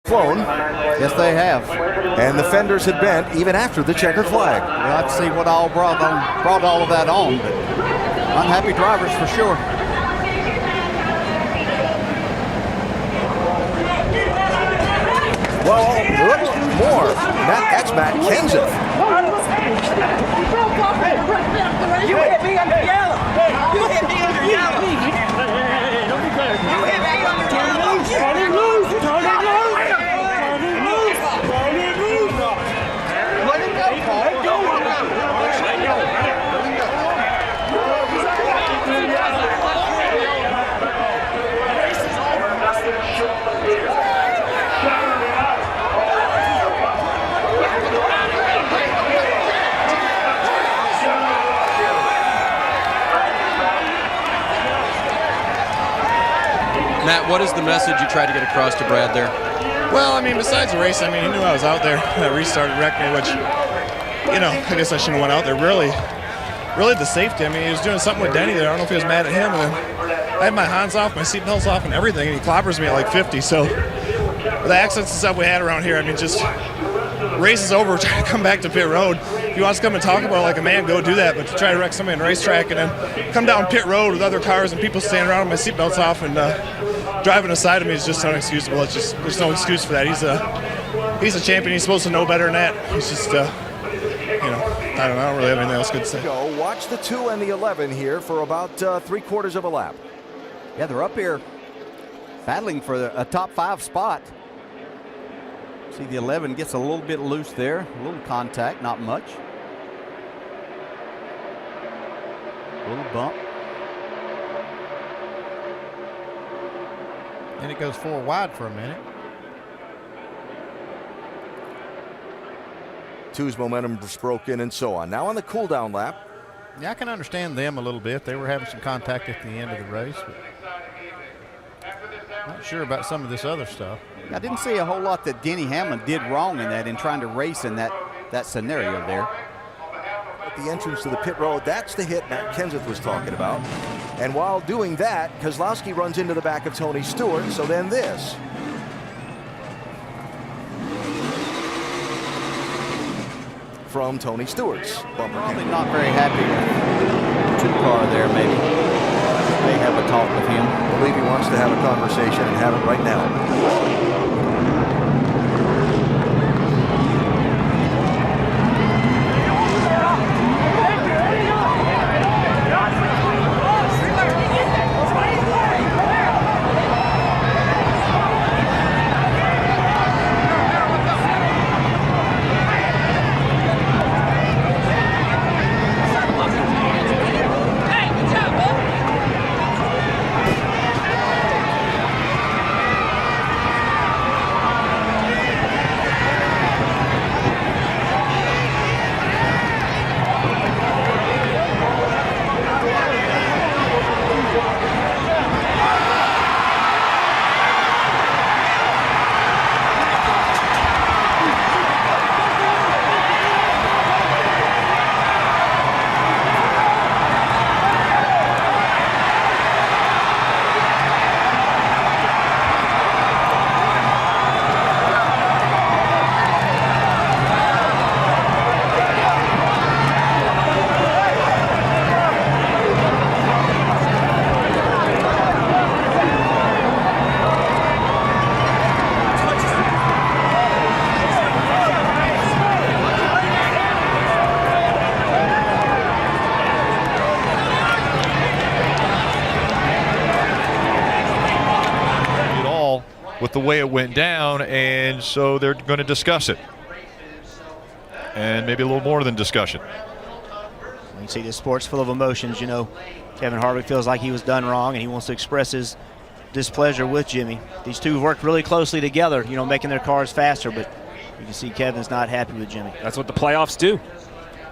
Flown. Yes, they have. And the fenders had bent even after the checkered flag. We'll have to see what all brought all of that on, but unhappy drivers for sure. Well, more. That's Matt Kenseth. You hit me under yellow. You hit me under yellow. You hit me under yellow. Turn it loose. Turn it loose. Turn it loose. Turn it loose. Let it go, Paul. Let go. Let go. Race is over. Matt, what is the message you tried to get across to Brad there? Well, I mean, besides the race, I mean, he knew I was out there. That restart wrecked me, which, you know, I guess I shouldn't have went out there. Really the safety. I mean, he was doing something with Denny there. I don't know if he was mad at him. And then I had my hands off, my seatbelts off and everything, and he clobbers me at like 50. So the accidents and stuff we had around here, I mean, just race is over. We're trying to come back to pit road. If he wants to come and talk about it like a man, go do that. But to try to wreck somebody on the racetrack and then come down pit road with other cars and people standing around with my seatbelts off and driving aside of me is just unexcusable. It's just, there's no excuse for that. He's a champion. He's supposed to know better than that. He's just, you know, I don't really have anything else good to say. Go watch the 2 and the 11 here for about 3/4 of a lap. Yeah, they're up here battling for a top 5 spot. See, the 11 gets a little bit loose there. A little contact, not much. A little bump. And it goes 4 wide for a minute. 2's momentum was broken and so on. Now on the cool down lap. Yeah, I can understand them a little bit. They were having some contact at the end of the race. But not sure about some of this other stuff. I didn't see a whole lot that Denny Hamlin did wrong in that in trying to race in that scenario there. At the entrance to the pit road, that's the hit Matt Kenseth was talking about. And while doing that, Keselowski runs into the back of Tony Stewart, so then this. From Tony Stewart's bumper. Probably not very happy with the 2 car there, maybe. They have a talk with him. I believe he wants to have a conversation and have it right now. with the way it went down, and so they're going to discuss it. And maybe a little more than discussion. You see, this sport's full of emotions. You know, Kevin Harvick feels like he was done wrong, and he wants to express his displeasure with Jimmy. These two worked really closely together, you know, making their cars faster, but you can see Kevin's not happy with Jimmy. That's what the playoffs do.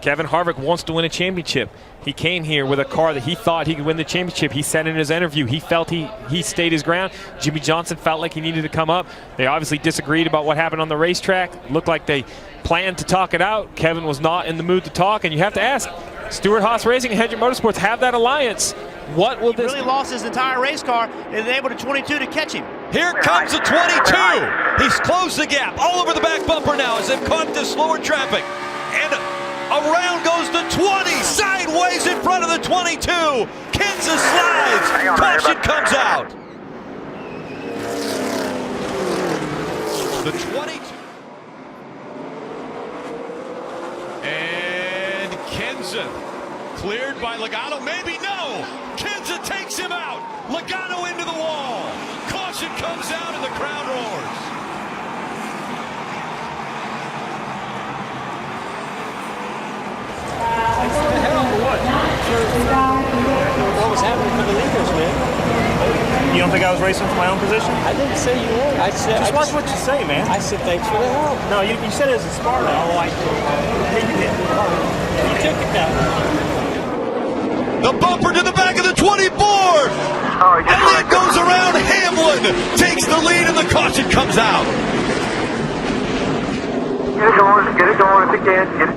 Kevin Harvick wants to win a championship. He came here with a car that he thought he could win the championship. He said in his interview he felt he stayed his ground. Jimmy Johnson felt like he needed to come up. They obviously disagreed about what happened on the racetrack. Looked like they planned to talk it out. Kevin was not in the mood to talk, and you have to ask, Stewart-Haas Racing and Hendrick Motorsports have that alliance. What will this... He really lost his entire race car, and they able to 22 to catch him. Here comes the 22. He's closed the gap all over the back bumper now as they've caught this slower traffic. And around goes the 20, sideways in front of the 22. Kansas slides. Caution comes out. The 22. And Kenseth cleared by Logano. Maybe no. Kenseth takes him out. Logano into the wall. Caution comes out and the crowd roars. What was happening for the leaders, man? You don't think I was racing for my own position? I didn't say you were. I said. Just watch what you say, man. I said thanks for the help. No, you said it was a Spartan. Oh, I did. You did. You took it that way. The bumper to the back of the 24. And then goes around. Hamlin takes the lead and the caution comes out. Get it going if you can. Get it.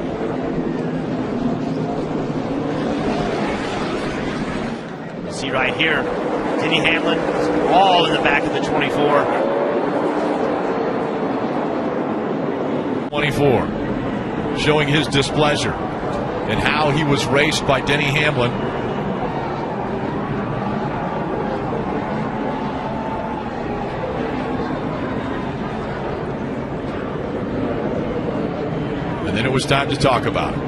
See right here, Denny Hamlin all in the back of the 24. 24, showing his displeasure and how he was raced by Denny Hamlin. And then it was time to talk about it.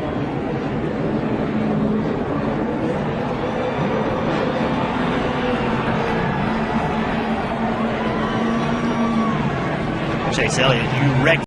Chase Elliott, you wrecked